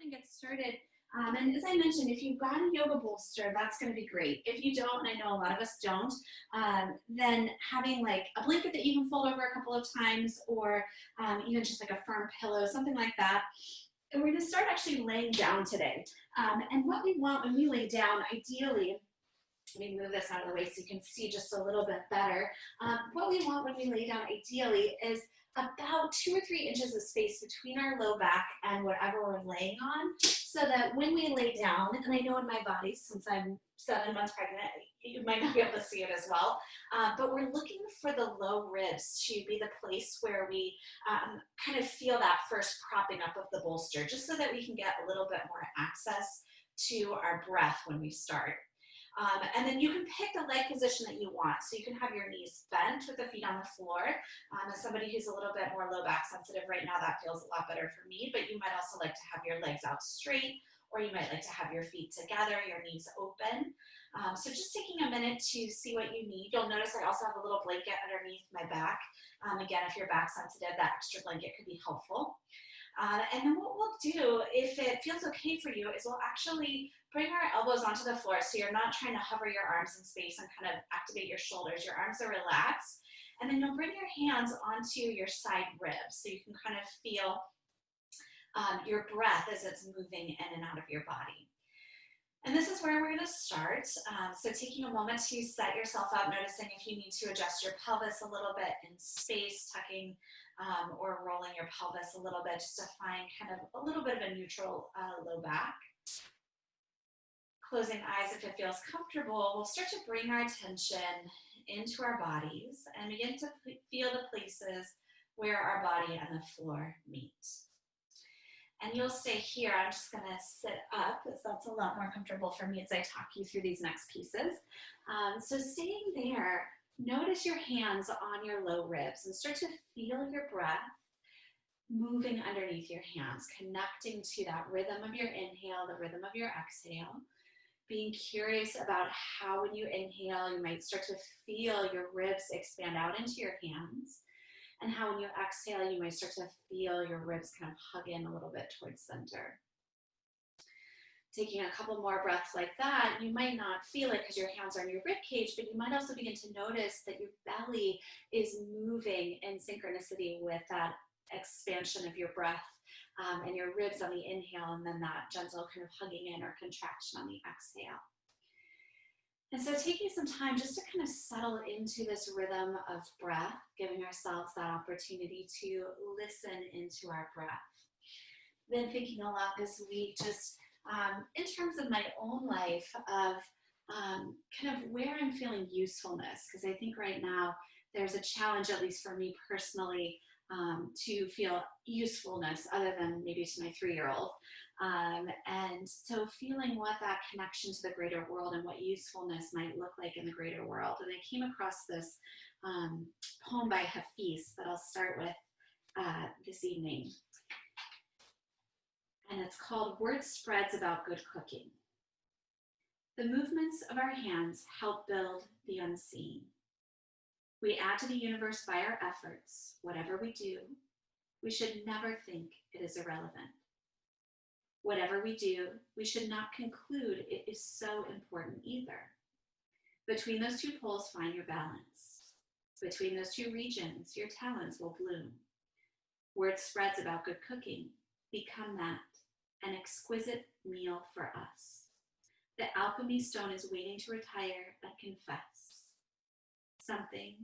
and get started. And as I mentioned, if you've got a yoga bolster, that's going to be great. If you don't, and I know a lot of us don't, then having like a blanket that you can fold over a couple of times, or even just like a firm pillow, something like that. And we're going to start actually laying down today. And what we want when we lay down, ideally, let me move this out of the way so you can see just a little bit better. What we want when we lay down, ideally, is about 2 or 3 inches of space between our low back and whatever we're laying on, so that when we lay down, and I know in my body, since I'm 7 months pregnant, you might not be able to see it as well, but we're looking for the low ribs to be the place where we kind of feel that first propping up of the bolster, just so that we can get a little bit more access to our breath when we start. And then you can pick the leg position that you want. So you can have your knees bent with the feet on the floor. As somebody who's a little bit more low back sensitive right now, that feels a lot better for me, but you might also like to have your legs out straight, or you might like to have your feet together, your knees open. So just taking a minute to see what you need. You'll notice I also have a little blanket underneath my back. Again, if you're back sensitive, that extra blanket could be helpful. And then what we'll do, if it feels okay for you, is we'll actually bring our elbows onto the floor, so you're not trying to hover your arms in space and kind of activate your shoulders. Your arms are relaxed. And then you'll bring your hands onto your side ribs, so you can kind of feel your breath as it's moving in and out of your body. And this is where we're going to start. So taking a moment to set yourself up, noticing if you need to adjust your pelvis a little bit in space, tucking or rolling your pelvis a little bit, just to find kind of a little bit of a neutral low back. Closing eyes if it feels comfortable, we'll start to bring our attention into our bodies and begin to feel the places where our body and the floor meet. And you'll stay here. I'm just going to sit up, because that's a lot more comfortable for me as I talk you through these next pieces. So staying there, notice your hands on your low ribs and start to feel your breath moving underneath your hands, connecting to that rhythm of your inhale, the rhythm of your exhale. Being curious about how when you inhale, you might start to feel your ribs expand out into your hands, and how when you exhale, you might start to feel your ribs kind of hug in a little bit towards center. Taking a couple more breaths like that, you might not feel it because your hands are in your rib cage, but you might also begin to notice that your belly is moving in synchronicity with that expansion of your breath, and your ribs on the inhale, and then that gentle kind of hugging in or contraction on the exhale. And so taking some time just to kind of settle into this rhythm of breath, giving ourselves that opportunity to listen into our breath. Been thinking a lot this week, just in terms of my own life, of kind of where I'm feeling usefulness, because I think right now there's a challenge, at least for me personally, to feel usefulness other than maybe to my 3-year-old. And so feeling what that connection to the greater world and what usefulness might look like in the greater world. And I came across this poem by Hafiz that I'll start with this evening. And it's called Word Spreads About Good Cooking. The movements of our hands help build the unseen. We add to the universe by our efforts. Whatever we do, we should never think it is irrelevant. Whatever we do, we should not conclude it is so important either. Between those 2 poles, find your balance. Between those 2 regions, your talents will bloom. Word spreads about good cooking. Become that, an exquisite meal for us. The alchemy stone is waiting to retire and confess. Something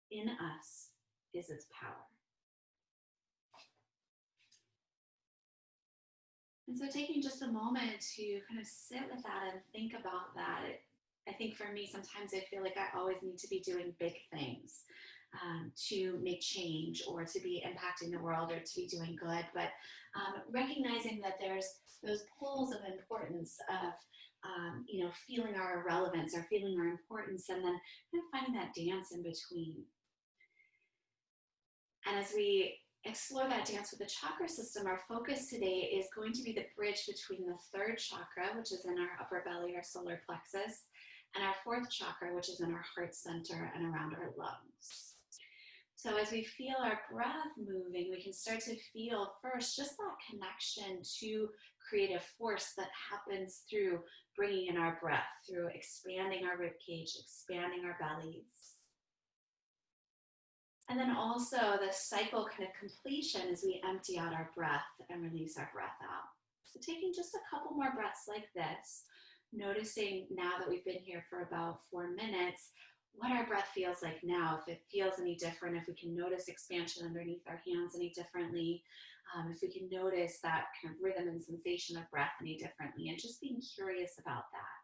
in us is its power. And so taking just a moment to kind of sit with that and think about that. I think for me, sometimes I feel like I always need to be doing big things to make change, or to be impacting the world, or to be doing good. But recognizing that there's those poles of importance of feeling our relevance or feeling our importance, and then kind of finding that dance in between. And as we explore that dance with the chakra system, our focus today is going to be the bridge between the 3rd chakra, which is in our upper belly, our solar plexus, and our 4th chakra, which is in our heart center and around our lungs. So as we feel our breath moving, we can start to feel first just that connection to creative force that happens through bringing in our breath, through expanding our rib cage, expanding our bellies. And then also the cycle kind of completion as we empty out our breath and release our breath out. So taking just a couple more breaths like this, noticing now that we've been here for about 4 minutes, what our breath feels like now, if it feels any different, if we can notice expansion underneath our hands any differently, if we can notice that kind of rhythm and sensation of breath any differently, and just being curious about that.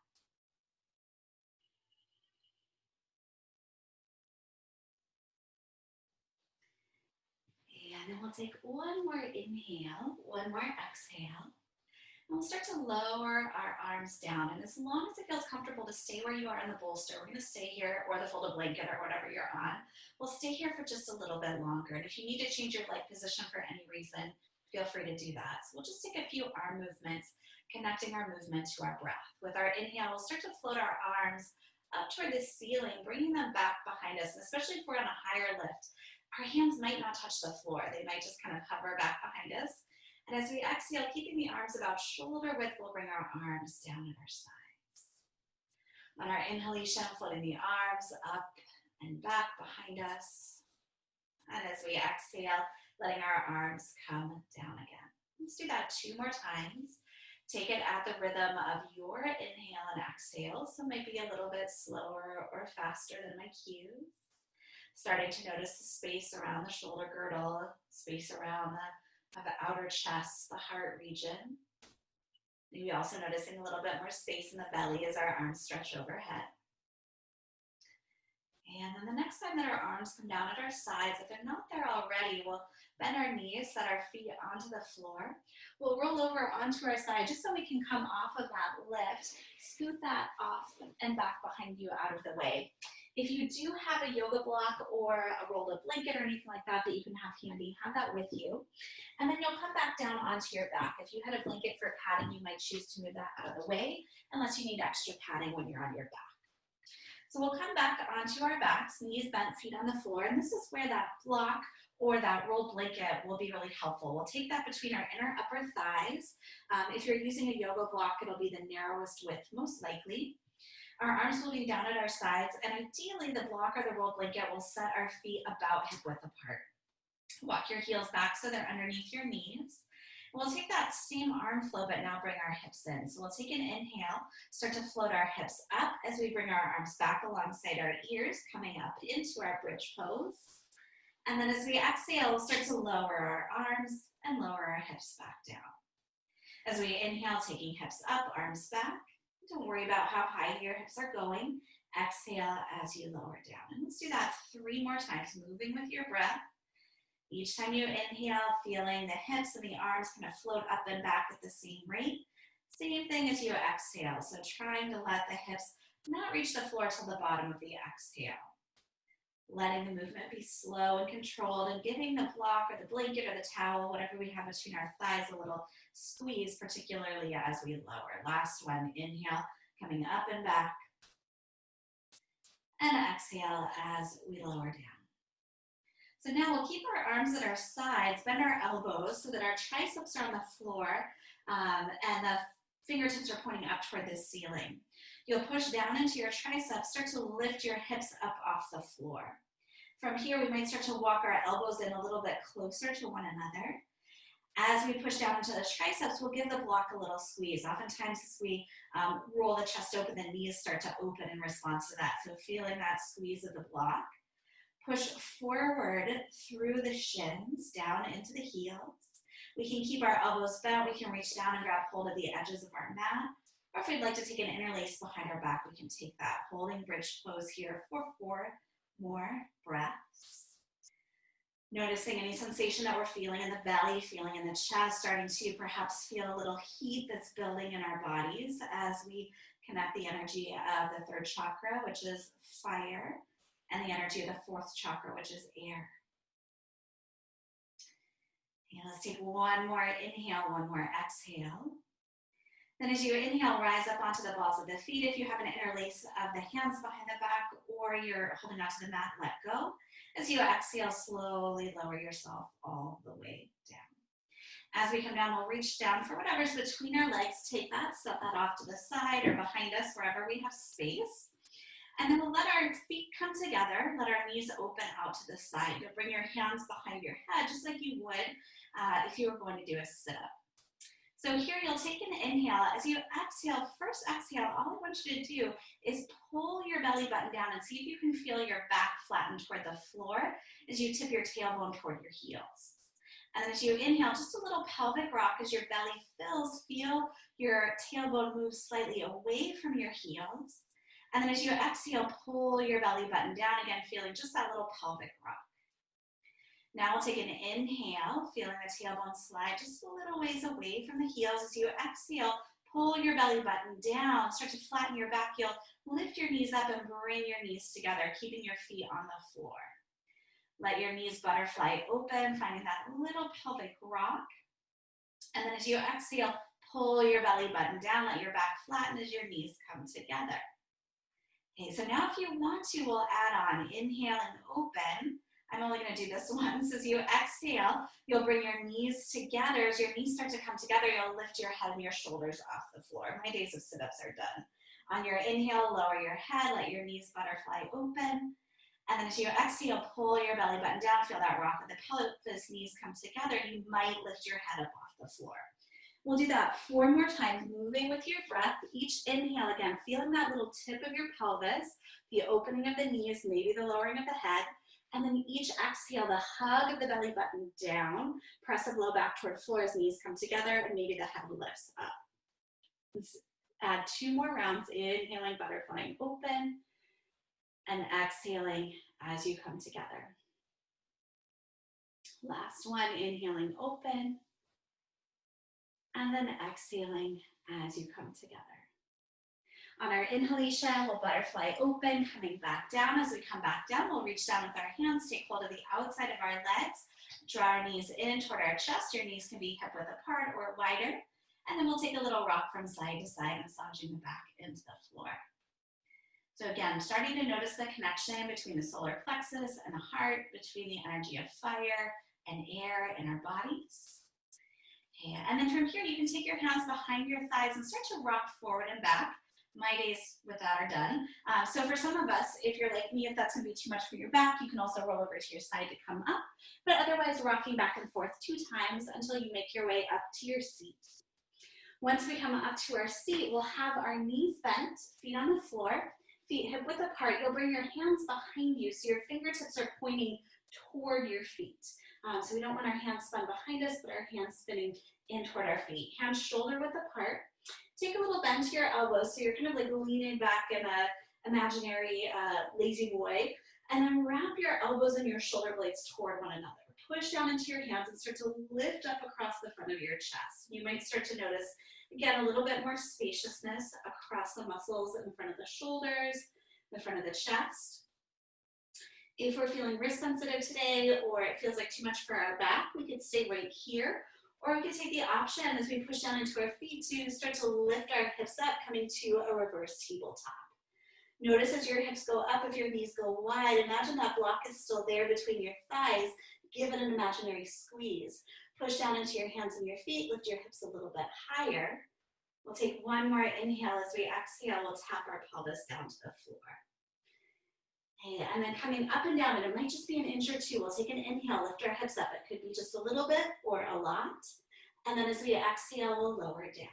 And then we'll take one more inhale, one more exhale. And we'll start to lower our arms down. And as long as it feels comfortable to stay where you are in the bolster, we're going to stay here, or the folded blanket, or whatever you're on. We'll stay here for just a little bit longer. And if you need to change your leg position for any reason, feel free to do that. So we'll just take a few arm movements, connecting our movement to our breath. With our inhale, we'll start to float our arms up toward the ceiling, bringing them back behind us. And especially if we're on a higher lift, our hands might not touch the floor. They might just kind of hover back behind us. And as we exhale, keeping the arms about shoulder width, we'll bring our arms down at our sides. On our inhalation, floating the arms up and back behind us. And as we exhale, letting our arms come down again. Let's do that 2 more times. Take it at the rhythm of your inhale and exhale. So it might be a little bit slower or faster than my cues. Starting to notice the space around the shoulder girdle, space around the outer chest, the heart region. Maybe also noticing a little bit more space in the belly as our arms stretch overhead. And then the next time that our arms come down at our sides, if they're not there already, we'll bend our knees, set our feet onto the floor. We'll roll over onto our side just so we can come off of that lift. Scoot that off and back behind you out of the way. If you do have a yoga block or a rolled up blanket or anything like that that you can have handy, have that with you. And then you'll come back down onto your back. If you had a blanket for padding, you might choose to move that out of the way unless you need extra padding when you're on your back. So we'll come back onto our backs, knees bent, feet on the floor, and this is where that block or that rolled blanket will be really helpful. We'll take that between our inner upper thighs. If you're using a yoga block, it'll be the narrowest width, most likely. Our arms will be down at our sides, and ideally the block or the rolled blanket will set our feet about hip width apart. Walk your heels back so they're underneath your knees. We'll take that same arm flow, but now bring our hips in. So we'll take an inhale, start to float our hips up as we bring our arms back alongside our ears, coming up into our bridge pose. And then as we exhale, we'll start to lower our arms and lower our hips back down. As we inhale, taking hips up, arms back. Don't worry about how high your hips are going. Exhale as you lower down. And let's do that 3 more times, moving with your breath. Each time you inhale, feeling the hips and the arms kind of float up and back at the same rate. Same thing as you exhale. So trying to let the hips not reach the floor till the bottom of the exhale. Letting the movement be slow and controlled, and giving the block or the blanket or the towel, whatever we have between our thighs, a little squeeze, particularly as we lower. Last one, inhale, coming up and back. And exhale as we lower down. So now we'll keep our arms at our sides, bend our elbows so that our triceps are on the floor and the fingertips are pointing up toward the ceiling. You'll push down into your triceps, start to lift your hips up off the floor. From here, we might start to walk our elbows in a little bit closer to one another. As we push down into the triceps, we'll give the block a little squeeze. Oftentimes, as we roll the chest open, the knees start to open in response to that. So feeling that squeeze of the block. Push forward through the shins, down into the heels. We can keep our elbows bent. We can reach down and grab hold of the edges of our mat. Or if we'd like to take an interlace behind our back, we can take that. Holding bridge pose here for 4 more breaths. Noticing any sensation that we're feeling in the belly, feeling in the chest, starting to perhaps feel a little heat that's building in our bodies as we connect the energy of the 3rd chakra, which is fire, and the energy of the 4th chakra, which is air. And let's take one more inhale, one more exhale. Then as you inhale, rise up onto the balls of the feet. If you have an interlace of the hands behind the back or you're holding onto the mat, let go. As you exhale, slowly lower yourself all the way down. As we come down, we'll reach down for whatever's between our legs. Take that, set that off to the side or behind us, wherever we have space. And then we'll let our feet come together, let our knees open out to the side. You'll bring your hands behind your head, just like you would if you were going to do a sit-up. So here you'll take an inhale. As you exhale, first exhale, all I want you to do is pull your belly button down and see if you can feel your back flatten toward the floor as you tip your tailbone toward your heels. And then as you inhale, just a little pelvic rock as your belly fills, feel your tailbone move slightly away from your heels. And then as you exhale, pull your belly button down again, feeling just that little pelvic rock. Now we'll take an inhale, feeling the tailbone slide just a little ways away from the heels. As you exhale, pull your belly button down, start to flatten your back. You'll lift your knees up and bring your knees together, keeping your feet on the floor. Let your knees butterfly open, finding that little pelvic rock. And then as you exhale, pull your belly button down, let your back flatten as your knees come together. Okay, so now if you want to, we'll add on inhale and open. I'm only going to do this once. As you exhale, you'll bring your knees together. As your knees start to come together, you'll lift your head and your shoulders off the floor. My days of sit-ups are done. On your inhale, lower your head, let your knees butterfly open. And then as you exhale, pull your belly button down, feel that rock of the pelvis, knees come together. You might lift your head up off the floor. We'll do that 4 more times, moving with your breath. Each inhale, again, feeling that little tip of your pelvis, the opening of the knees, maybe the lowering of the head. And then each exhale, the hug of the belly button down, press the low back toward floor as knees come together, and maybe the head lifts up. Let's add 2 more rounds, inhaling, butterflying open, and exhaling as you come together. Last one, inhaling, open, and then exhaling as you come together. On our inhalation, we'll butterfly open, coming back down. As we come back down, we'll reach down with our hands, take hold of the outside of our legs, draw our knees in toward our chest. Your knees can be hip width apart or wider. And then we'll take a little rock from side to side, massaging the back into the floor. So again, starting to notice the connection between the solar plexus and the heart, between the energy of fire and air in our bodies. Okay, and then from here, you can take your hands behind your thighs and start to rock forward and back. My days with that are done. So for some of us, if you're like me, if that's gonna be too much for your back, you can also roll over to your side to come up. But otherwise, rocking back and forth 2 times until you make your way up to your seat. Once we come up to our seat, we'll have our knees bent, feet on the floor, feet hip width apart. You'll bring your hands behind you so your fingertips are pointing toward your feet. So we don't want our hands spun behind us, but our hands spinning in toward our feet. Hands shoulder width apart. Take a little bend to your elbows, so you're kind of like leaning back in a imaginary lazy boy, and then wrap your elbows and your shoulder blades toward one another. Push down into your hands and start to lift up across the front of your chest. You might start to notice, again, a little bit more spaciousness across the muscles in front of the shoulders, the front of the chest. If we're feeling wrist sensitive today, or it feels like too much for our back, we could stay right here. Or we could take the option as we push down into our feet to start to lift our hips up, coming to a reverse tabletop. Notice as your hips go up, if your knees go wide, imagine that block is still there between your thighs. Give it an imaginary squeeze. Push down into your hands and your feet, lift your hips a little bit higher. We'll take 1 more inhale. As we exhale, we'll tap our pelvis down to the floor. Okay, and then coming up and down, and it might just be an inch or 2. We'll take an inhale, lift our hips up. It could be just a little bit or a lot. And then as we exhale, we'll lower down.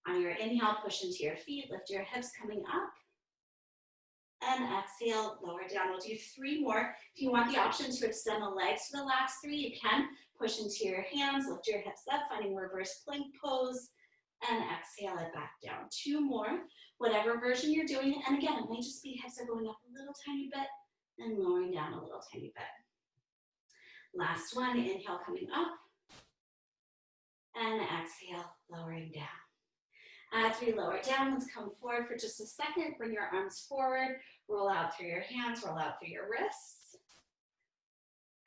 On your inhale, push into your feet, lift your hips coming up. And exhale, lower down. We'll do 3 more. If you want the option to extend the legs for the last 3, you can. Push into your hands, lift your hips up, finding reverse plank pose, and exhale it back down. 2 more, whatever version you're doing. And again, it might just be hips are going up a little tiny bit and lowering down a little tiny bit. Last one, inhale coming up, and exhale, lowering down. As we lower down, let's come forward for just a second. Bring your arms forward, roll out through your hands, roll out through your wrists.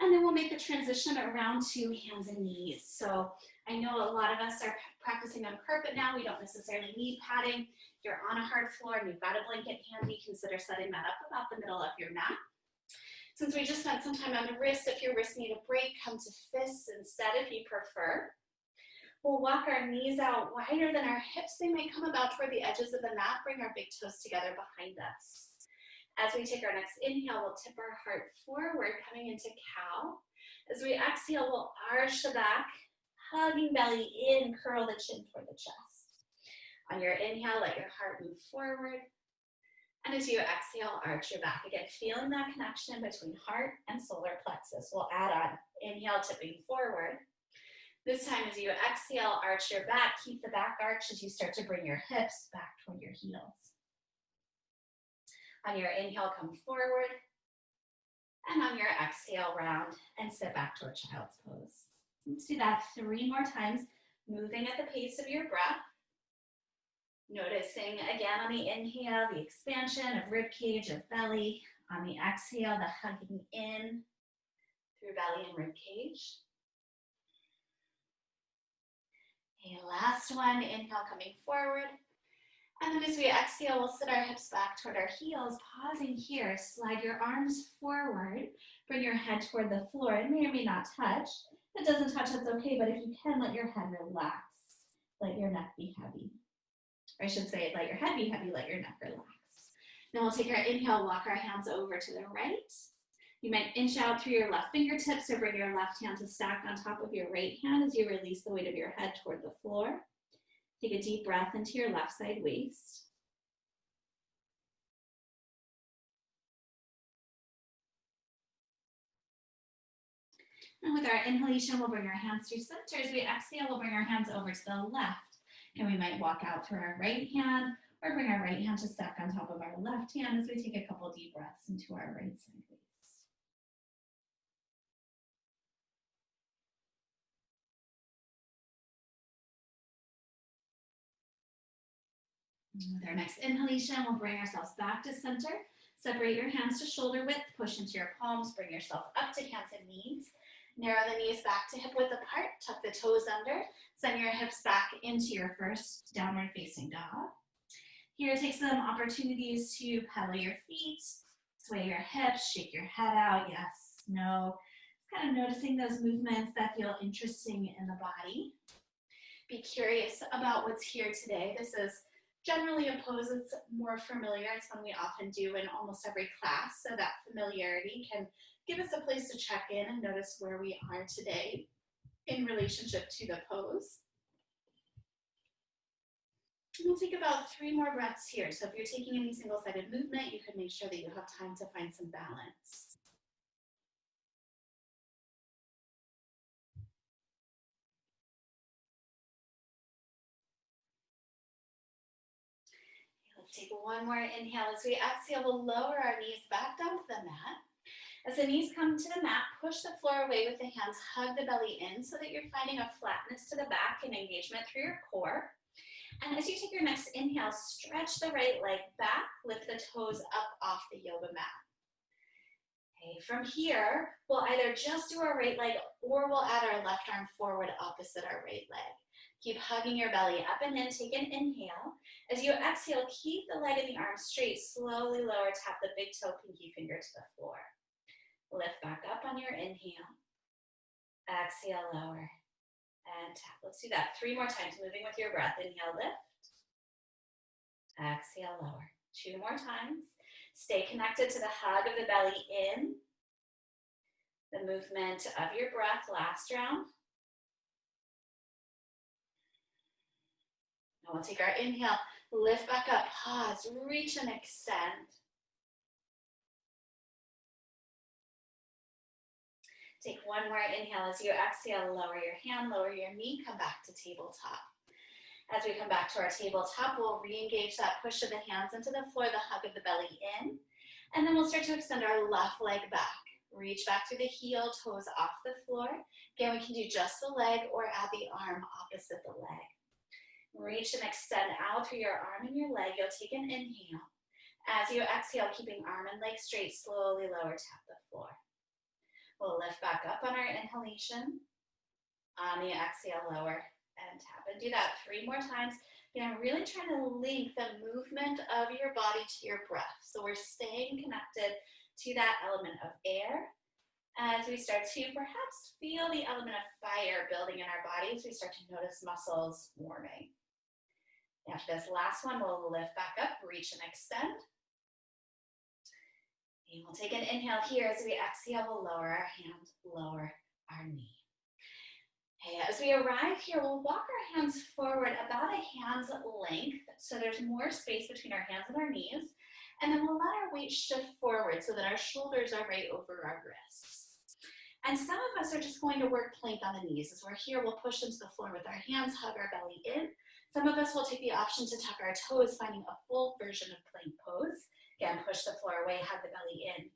And then we'll make the transition around to hands and knees. So I know a lot of us are practicing on carpet now. We don't necessarily need padding. If you're on a hard floor and you've got a blanket handy, consider setting that up about the middle of your mat. Since we just spent some time on the wrists, if your wrists need a break, come to fists instead if you prefer. We'll walk our knees out wider than our hips. They may come about toward the edges of the mat. Bring our big toes together behind us. As we take our next inhale, we'll tip our heart forward, coming into cow. As we exhale, we'll arch the back, hugging belly in, curl the chin toward the chest. On your inhale, let your heart move forward. And as you exhale, arch your back. Again, feeling that connection between heart and solar plexus. We'll add on, inhale, tipping forward. This time, as you exhale, arch your back. Keep the back arch as you start to bring your hips back toward your heels. On your inhale, come forward. And on your exhale, round and sit back to a child's pose. Let's do that 3 more times, moving at the pace of your breath. Noticing again on the inhale, the expansion of rib cage, of belly. On the exhale, the hugging in through belly and rib cage. Okay, last one, inhale, coming forward. And then as we exhale, we'll sit our hips back toward our heels, pausing here. Slide your arms forward. Bring your head toward the floor. It may or may not touch. If it doesn't touch, that's okay, but if you can, let your head relax. Let your neck be heavy. Or I should say, let your head be heavy, let your neck relax. Then we'll take our inhale, walk our hands over to the right. You might inch out through your left fingertips or bring your left hand to stack on top of your right hand as you release the weight of your head toward the floor. Take a deep breath into your left side waist. And with our inhalation, we'll bring our hands through center. As we exhale, we'll bring our hands over to the left. And we might walk out through our right hand or bring our right hand to stack on top of our left hand as we take a couple deep breaths into our right side waist. With our next inhalation, we'll bring ourselves back to center. Separate your hands to shoulder width, push into your palms, bring yourself up to hands and knees. Narrow the knees back to hip width apart, tuck the toes under, send your hips back into your first downward facing dog. Here, take some opportunities to pedal your feet, sway your hips, shake your head out, yes, no. Kind of noticing those movements that feel interesting in the body. Be curious about what's here today. This is generally a pose that's more familiar. It's one we often do in almost every class, so that familiarity can give us a place to check in and notice where we are today in relationship to the pose. And we'll take about 3 more breaths here. So if you're taking any single-sided movement, you can make sure that you have time to find some balance. Let's take 1 more inhale. As we exhale, we'll lower our knees back down to the mat. As the knees come to the mat, push the floor away with the hands, hug the belly in so that you're finding a flatness to the back and engagement through your core. And as you take your next inhale, stretch the right leg back, lift the toes up off the yoga mat. Okay, from here, we'll either just do our right leg or we'll add our left arm forward opposite our right leg. Keep hugging your belly up and in, take an inhale. As you exhale, keep the leg and the arm straight, slowly lower, tap the big toe, pinky finger to the floor. Lift back up on your inhale. Exhale, lower, and tap. Let's do that 3 more times, moving with your breath. Inhale, lift. Exhale, lower. 2 more times. Stay connected to the hug of the belly in. The movement of your breath, last round. Now we'll take our inhale, lift back up, pause, reach and extend. Take 1 more inhale. As you exhale, lower your hand, lower your knee, come back to tabletop. As we come back to our tabletop, we'll re-engage that push of the hands into the floor, the hug of the belly in, and then we'll start to extend our left leg back. Reach back through the heel, toes off the floor. Again, we can do just the leg or add the arm opposite the leg. Reach and extend out through your arm and your leg. You'll take an inhale. As you exhale, keeping arm and leg straight, slowly lower, tap the floor. We'll lift back up on our inhalation. On the exhale, lower and tap. And do that 3 more times. Again, really trying to link the movement of your body to your breath. So we're staying connected to that element of air as we start to perhaps feel the element of fire building in our bodies. We start to notice muscles warming. After this last one, we'll lift back up, reach and extend. And we'll take an inhale here. As we exhale, we'll lower our hand, lower our knee. Okay, as we arrive here, we'll walk our hands forward about a hand's length, so there's more space between our hands and our knees. And then we'll let our weight shift forward so that our shoulders are right over our wrists. And some of us are just going to work plank on the knees. As we're here, we'll push into the floor with our hands, hug our belly in. Some of us will take the option to tuck our toes, finding a full version of plank pose. Again, push the floor away, hug the belly in.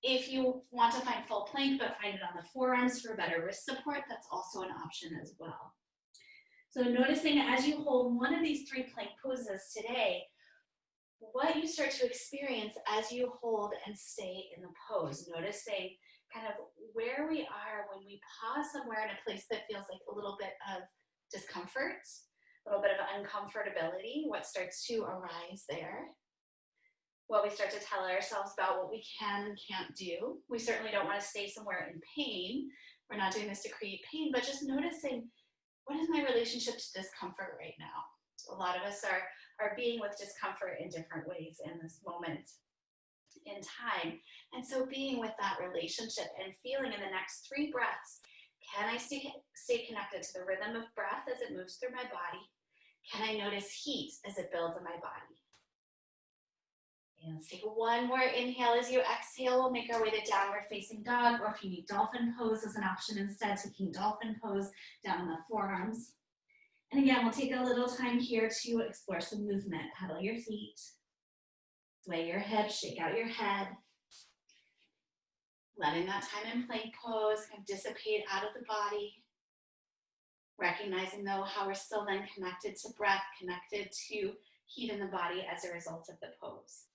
If you want to find full plank but find it on the forearms for better wrist support, that's also an option as well. So noticing as you hold one of these 3 plank poses today, what you start to experience as you hold and stay in the pose. Noticing kind of where we are when we pause somewhere in a place that feels like a little bit of discomfort, a little bit of uncomfortability, what starts to arise there. What we start to tell ourselves about what we can and can't do. We certainly don't want to stay somewhere in pain. We're not doing this to create pain, but just noticing, what is my relationship to discomfort right now? A lot of us are being with discomfort in different ways in this moment in time. And so being with that relationship and feeling in the next 3 breaths, can I stay connected to the rhythm of breath as it moves through my body? Can I notice heat as it builds in my body? And let's take one more inhale. As you exhale, we'll make our way to downward facing dog, or if you need dolphin pose as an option instead, taking dolphin pose down on the forearms. And again, we'll take a little time here to explore some movement. Pedal your feet, sway your hips, shake out your head. Letting that time in plank pose kind of dissipate out of the body. Recognizing though how we're still then connected to breath, connected to heat in the body as a result of the pose.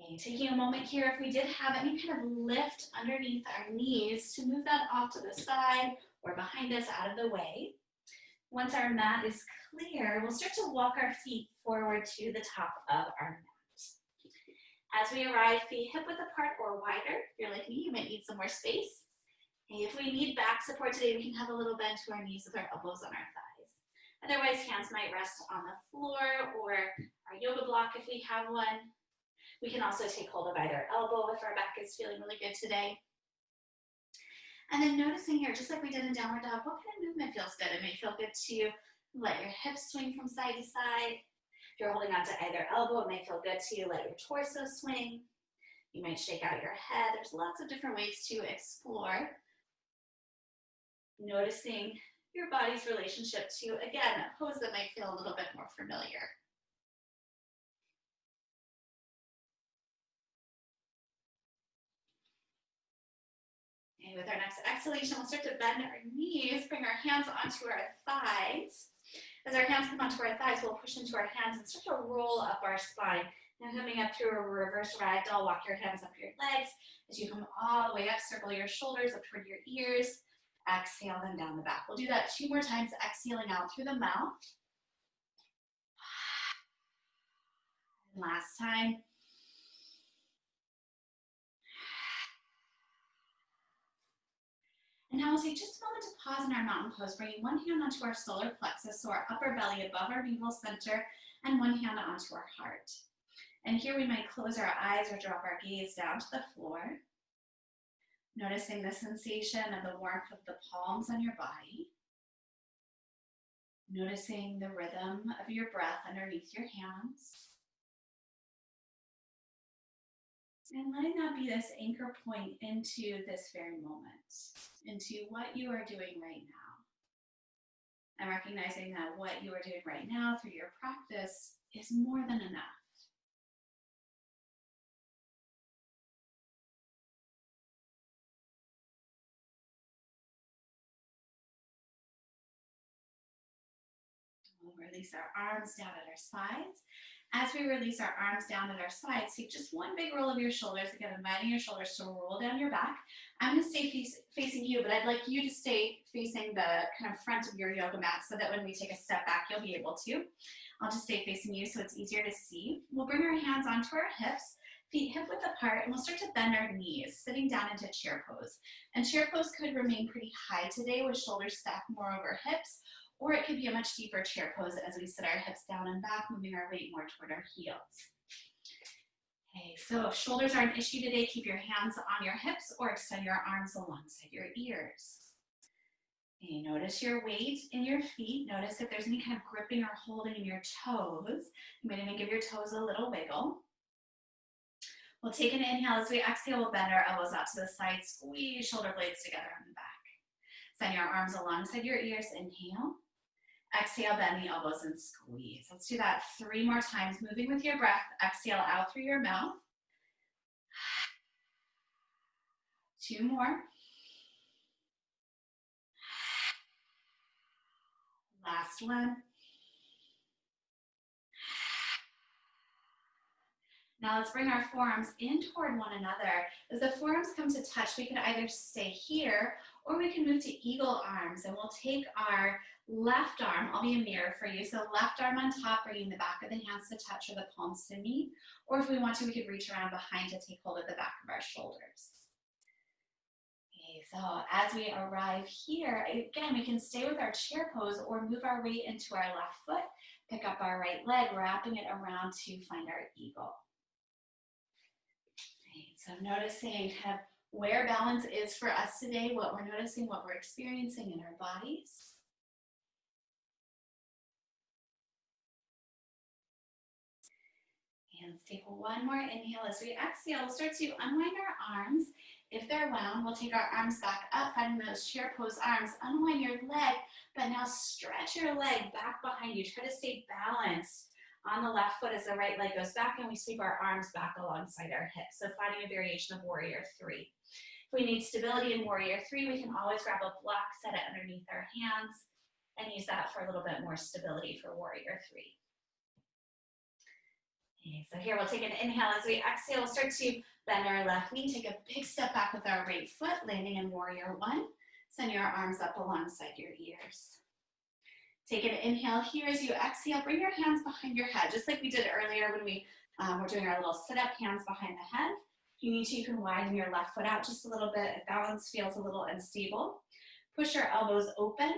Okay, taking a moment here, if we did have any kind of lift underneath our knees, to move that off to the side or behind us out of the way. Once our mat is clear, we'll start to walk our feet forward to the top of our mat. As we arrive, feet hip width apart or wider. If you're like me, you might need some more space. And if we need back support today, we can have a little bend to our knees with our elbows on our thighs. Otherwise, hands might rest on the floor or our yoga block if we have one. We can also take hold of either elbow if our back is feeling really good today. And then noticing here, just like we did in downward dog, what kind of movement feels good? It may feel good to let your hips swing from side to side. If you're holding on to either elbow, it may feel good to let your torso swing. You might shake out your head. There's lots of different ways to explore. Noticing your body's relationship to, again, a pose that might feel a little bit more familiar. And with our next exhalation, we'll start to bend our knees, bring our hands onto our thighs. As our hands come onto our thighs, we'll push into our hands and start to roll up our spine. Now coming up through a reverse ragdoll, walk your hands up your legs. As you come all the way up, circle your shoulders up toward your ears. Exhale them down the back. We'll do that 2 more times, exhaling out through the mouth. And last time. And now we'll take just a moment to pause in our mountain pose, bringing one hand onto our solar plexus, so our upper belly above our navel center, and one hand onto our heart. And here we might close our eyes or drop our gaze down to the floor, noticing the sensation and the warmth of the palms on your body, noticing the rhythm of your breath underneath your hands, and letting that be this anchor point into this very moment, into what you are doing right now. And recognizing that what you are doing right now through your practice is more than enough. We'll release our arms down at our sides. As we release our arms down at our sides, take just one big roll of your shoulders. Again, inviting your shoulders to roll down your back. I'm going to stay facing you, but I'd like you to stay facing the kind of front of your yoga mat so that when we take a step back, you'll be able to. I'll just stay facing you so it's easier to see. We'll bring our hands onto our hips, feet hip width apart, and we'll start to bend our knees, sitting down into chair pose. And chair pose could remain pretty high today with shoulders stacked more over hips, or it could be a much deeper chair pose as we sit our hips down and back, moving our weight more toward our heels. Okay, so if shoulders are an issue today, keep your hands on your hips or extend your arms alongside your ears. Okay, notice your weight in your feet. Notice if there's any kind of gripping or holding in your toes. You might even give your toes a little wiggle. We'll take an inhale. As we exhale, we'll bend our elbows out to the side, squeeze shoulder blades together on the back. Send your arms alongside your ears. Inhale. Exhale, bend the elbows and squeeze. Let's do that 3 more times, moving with your breath. Exhale out through your mouth. 2 more. Last one. Now let's bring our forearms in toward one another. As the forearms come to touch, we can either stay here or we can move to eagle arms, and we'll take our left arm. I'll be a mirror for you. So left arm on top, bringing the back of the hands to touch or the palms to meet. Or if we want to, we could reach around behind to take hold of the back of our shoulders. Okay, so as we arrive here, again, we can stay with our chair pose or move our weight into our left foot, pick up our right leg, wrapping it around to find our eagle. Okay, so noticing kind of where balance is for us today, what we're noticing, what we're experiencing in our bodies. And let's take one more inhale. As we exhale, we'll start to unwind our arms. If they're wound, we'll take our arms back up, finding those chair pose arms. Unwind your leg, but now stretch your leg back behind you. Try to stay balanced on the left foot as the right leg goes back, and we sweep our arms back alongside our hips. So finding a variation of Warrior 3. If we need stability in Warrior 3, we can always grab a block, set it underneath our hands, and use that for a little bit more stability for Warrior 3. Okay, so here we'll take an inhale. As we exhale, we'll start to bend our left knee, take a big step back with our right foot, landing in Warrior 1. Send your arms up alongside your ears. Take an inhale here. As you exhale, bring your hands behind your head, just like we did earlier when we were doing our little sit-up, hands behind the head. If you need to, you can widen your left foot out just a little bit if balance feels a little unstable. Push your elbows open.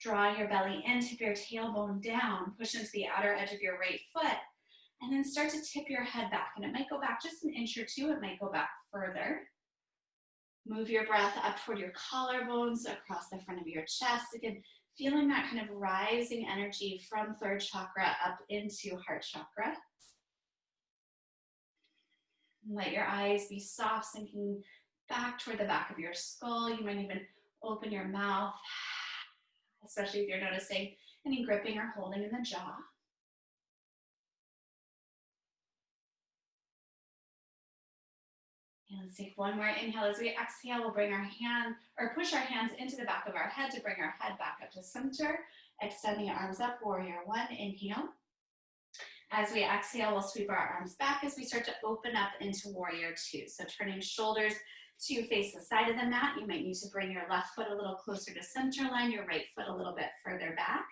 Draw your belly in, tip your tailbone down, push into the outer edge of your right foot, and then start to tip your head back. And it might go back just an inch or two. It might go back further. Move your breath up toward your collarbones, across the front of your chest. Again, feeling that kind of rising energy from third chakra up into heart chakra. Let your eyes be soft, sinking back toward the back of your skull. You might even open your mouth, especially if you're noticing any gripping or holding in the jaw. And let's take one more inhale. As we exhale, we'll bring our hand or push our hands into the back of our head to bring our head back up to center. Extend the arms up, Warrior 1, inhale. As we exhale, we'll sweep our arms back as we start to open up into Warrior 2. So turning shoulders to face the side of the mat. You might need to bring your left foot a little closer to center line, your right foot a little bit further back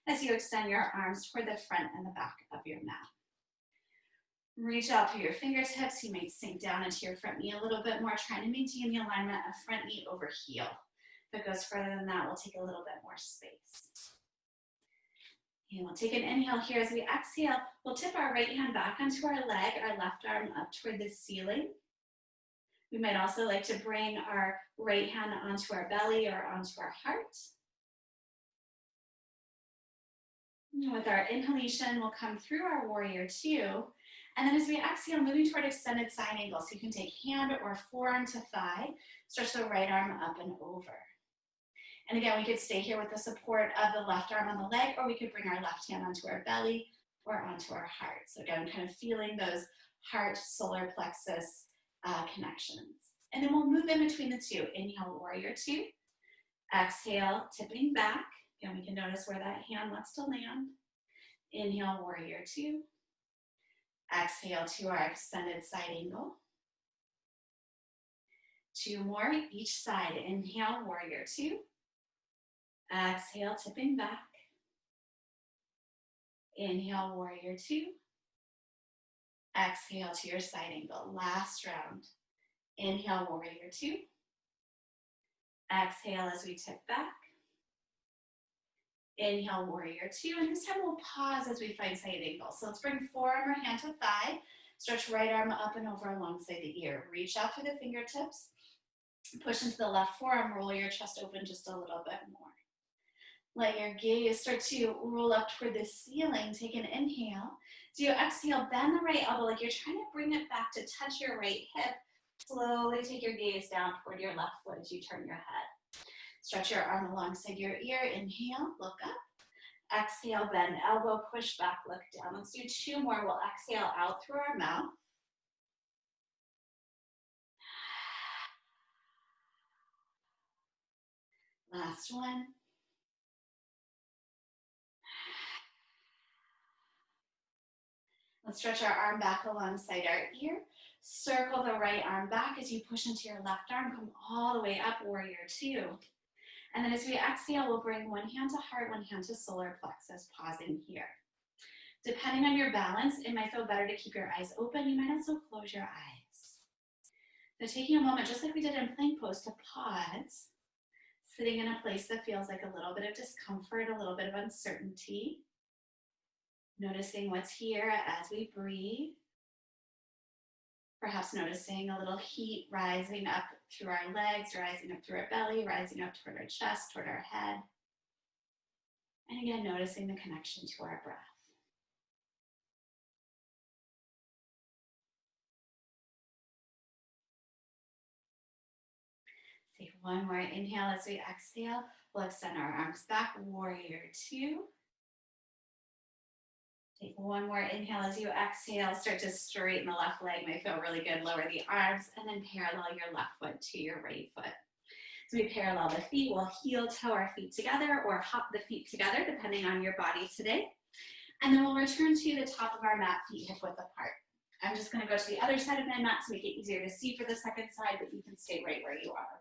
as you extend your arms toward the front and the back of your mat. Reach out through your fingertips. You might sink down into your front knee a little bit more, trying to maintain the alignment of front knee over heel. If it goes further than that, we'll take a little bit more space. And we'll take an inhale here. As we exhale, we'll tip our right hand back onto our leg, our left arm up toward the ceiling. We might also like to bring our right hand onto our belly or onto our heart. And with our inhalation, we'll come through our Warrior 2. And then as we exhale, moving toward extended side angle. So you can take hand or forearm to thigh, stretch the right arm up and over. And again, we could stay here with the support of the left arm on the leg, or we could bring our left hand onto our belly or onto our heart. So again, kind of feeling those heart, solar plexus connections. And then we'll move in between the two. Inhale, Warrior 2. Exhale, tipping back, And we can notice where that hand wants to land. Inhale, warrior two. Exhale to our extended side angle. Two more each side. Inhale, warrior two. Exhale, tipping back. Inhale, warrior two. Exhale to your side angle. Last round. Inhale, warrior two. Exhale as we tip back. Inhale, warrior two. And this time we'll pause as we find side angle. So let's bring forearm or hand to thigh. Stretch right arm up and over alongside the ear. Reach out through the fingertips. Push into the left forearm. Roll your chest open just a little bit more. Let your gaze start to roll up toward the ceiling. Take an inhale. As you exhale, bend the right elbow like you're trying to bring it back to touch your right hip. Slowly take your gaze down toward your left foot as you turn your head. Stretch your arm alongside your ear. Inhale, look up. Exhale, bend elbow, push back, look down. Let's do two more. We'll exhale out through our mouth. Last one. Let's stretch our arm back alongside our ear. Circle the right arm back as you push into your left arm. Come all the way up, warrior two. And then as we exhale, we'll bring one hand to heart, one hand to solar plexus, pausing here. Depending on your balance, it might feel better to keep your eyes open. You might also close your eyes. So taking a moment, just like we did in plank pose, to pause, sitting in a place that feels like a little bit of discomfort, a little bit of uncertainty. Noticing what's here as we breathe. Perhaps noticing a little heat rising up through our legs, rising up through our belly, rising up toward our chest, toward our head. And again, noticing the connection to our breath. Take one more inhale as we exhale. We'll extend our arms back, warrior two. Take one more inhale as you exhale. Start to straighten the left leg. Might feel really good. Lower the arms and then parallel your left foot to your right foot. As we parallel the feet, we'll heel toe our feet together or hop the feet together depending on your body today. And then we'll return to the top of our mat, feet hip width apart. I'm just going to go to the other side of my mat to make it easier to see for the second side, but you can stay right where you are.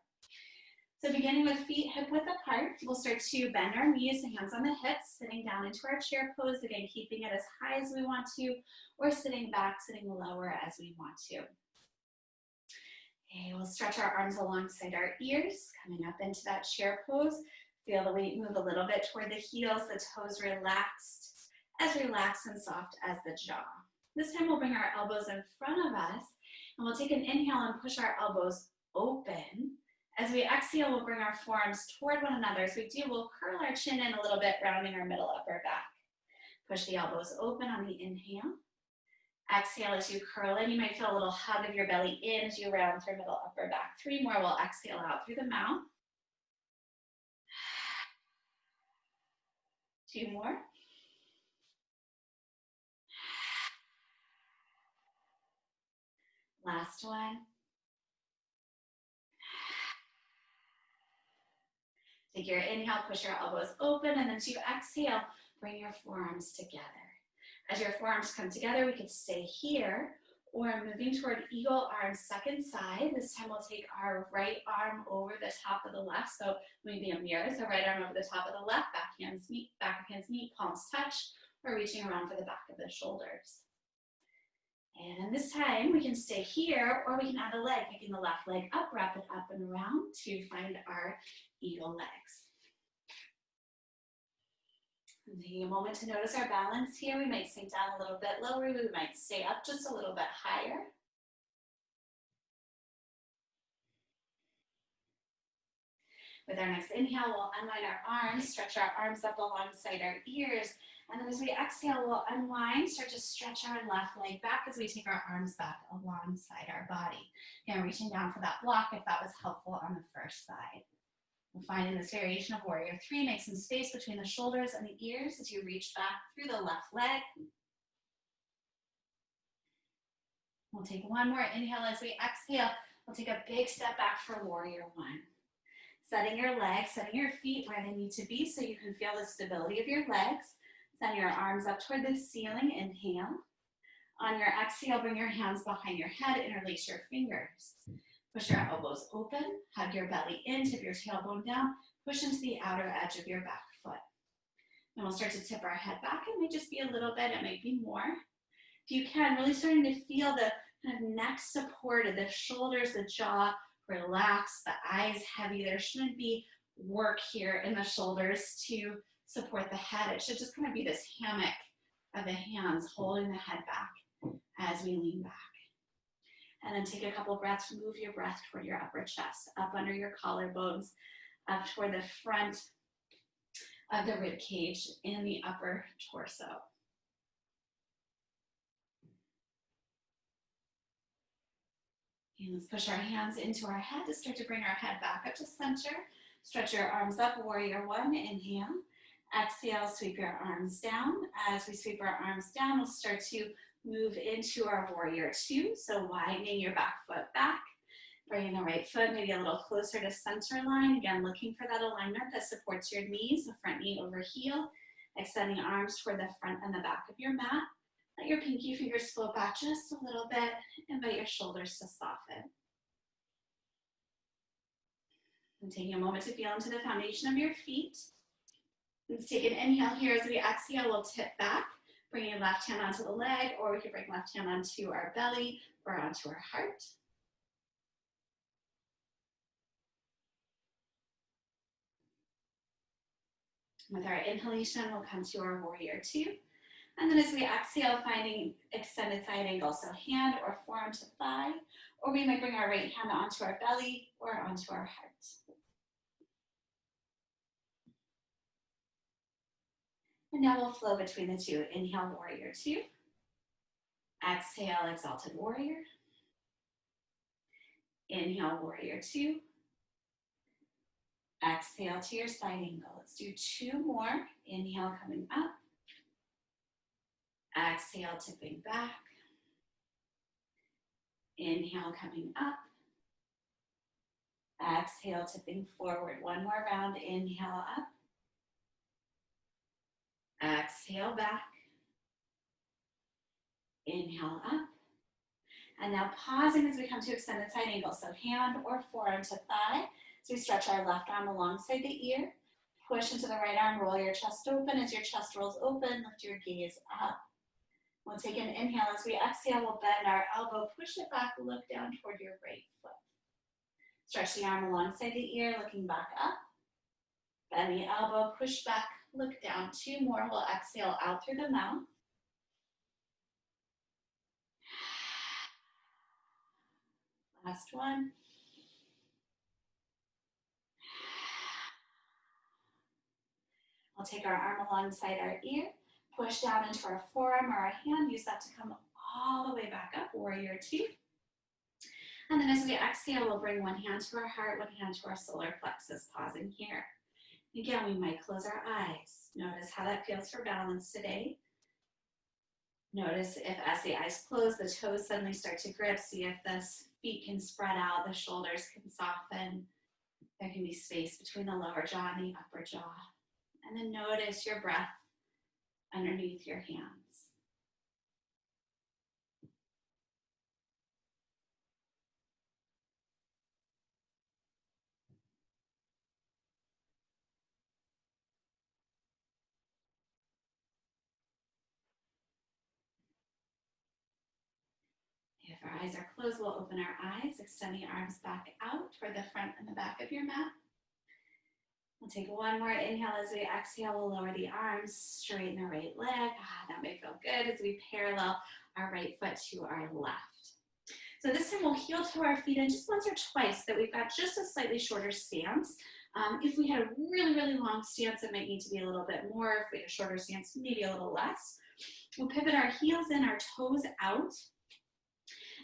So beginning with feet hip width apart, we'll start to bend our knees, hands on the hips, sitting down into our chair pose, again, keeping it as high as we want to, or sitting back, sitting lower as we want to. Okay, we'll stretch our arms alongside our ears, coming up into that chair pose. Feel the weight move a little bit toward the heels, the toes relaxed and soft as the jaw. This time we'll bring our elbows in front of us, and we'll take an inhale and push our elbows open. As we exhale, we'll bring our forearms toward one another. As we do, we'll curl our chin in a little bit, rounding our middle upper back. Push the elbows open on the inhale. Exhale as you curl in. You might feel a little hug of your belly in as you round through middle upper back. Three more. We'll exhale out through the mouth. Two more. Last one. Take your inhale, push your elbows open, and then as you exhale, bring your forearms together. As your forearms come together, we could stay here, or moving toward eagle arms, second side. This time we'll take our right arm over the top of the left, so maybe a mirror, so right arm over the top of the left, back of hands meet, palms touch, or reaching around for the back of the shoulders. And this time we can stay here, or we can add a leg, picking the left leg up, wrap it up and around to find our eagle legs. And taking a moment to notice our balance here. We might sink down a little bit lower. We might stay up just a little bit higher. With our next inhale, we'll unwind our arms, stretch our arms up alongside our ears. And then as we exhale, we'll unwind, start to stretch our left leg back as we take our arms back alongside our body. Again, reaching down for that block if that was helpful on the first side. We'll find in this variation of warrior three, make some space between the shoulders and the ears as you reach back through the left leg. We'll take one more inhale as we exhale. We'll take a big step back for warrior one. Setting your legs, setting your feet where they need to be so you can feel the stability of your legs. Send your arms up toward the ceiling, inhale. On your exhale, bring your hands behind your head, interlace your fingers. Push your elbows open, hug your belly in, tip your tailbone down, push into the outer edge of your back foot. Then we'll start to tip our head back. It may just be a little bit, it might be more. If you can, really starting to feel the kind of neck supported, the shoulders, the jaw relaxed, the eyes heavy. There shouldn't be work here in the shoulders to support the head. It should just kind of be this hammock of the hands holding the head back as we lean back. And then take a couple breaths, move your breath toward your upper chest, up under your collarbones, up toward the front of the rib cage and the upper torso. And let's push our hands into our head to start to bring our head back up to center. Stretch your arms up, warrior one, inhale. Exhale, sweep your arms down. As we sweep our arms down, we'll start to move into our warrior two. So widening your back foot back, bringing the right foot maybe a little closer to center line. Again, looking for that alignment that supports your knees, the front knee over heel. Extending arms toward the front and the back of your mat. Let your pinky fingers float back just a little bit. Invite your shoulders to soften. And taking a moment to feel into the foundation of your feet. Let's take an inhale here. As we exhale, we'll tip back. Bring your left hand onto the leg, or we can bring left hand onto our belly or onto our heart. With our inhalation, we'll come to our warrior two. And then as we exhale, finding extended side angle, so hand or forearm to thigh, or we might bring our right hand onto our belly or onto our heart. And now we'll flow between the two. Inhale, warrior two. Exhale, exalted warrior. Inhale, warrior two. Exhale to your side angle. Let's do two more. Inhale, coming up. Exhale, tipping back. Inhale, coming up. Exhale, tipping forward. One more round. Inhale, up. Exhale, back. Inhale, up. And now pausing as we come to extended side angle. So hand or forearm to thigh. So we stretch our left arm alongside the ear. Push into the right arm, roll your chest open. As your chest rolls open, lift your gaze up. We'll take an inhale. As we exhale, we'll bend our elbow, push it back, look down toward your right foot. Stretch the arm alongside the ear, looking back up. Bend the elbow, push back, look down. Two more. We'll exhale out through the mouth. Last one. We'll take our arm alongside our ear, push down into our forearm or our hand, use that to come all the way back up, warrior two. And then as we exhale, we'll bring one hand to our heart, one hand to our solar plexus, pausing here. Again, we might close our eyes. Notice how that feels for balance today. Notice if as the eyes close, the toes suddenly start to grip. See if the feet can spread out, the shoulders can soften. There can be space between the lower jaw and the upper jaw. And then notice your breath underneath your hands. If our eyes are closed, we'll open our eyes, extend the arms back out toward the front and the back of your mat. We'll take one more inhale. As we exhale, we'll lower the arms, straighten the right leg. That may feel good as we parallel our right foot to our left. So this time we'll heel to our feet, and just once or twice that we've got just a slightly shorter stance. If we had a really, really long stance, it might need to be a little bit more. If we had a shorter stance, maybe a little less. We'll pivot our heels in, our toes out.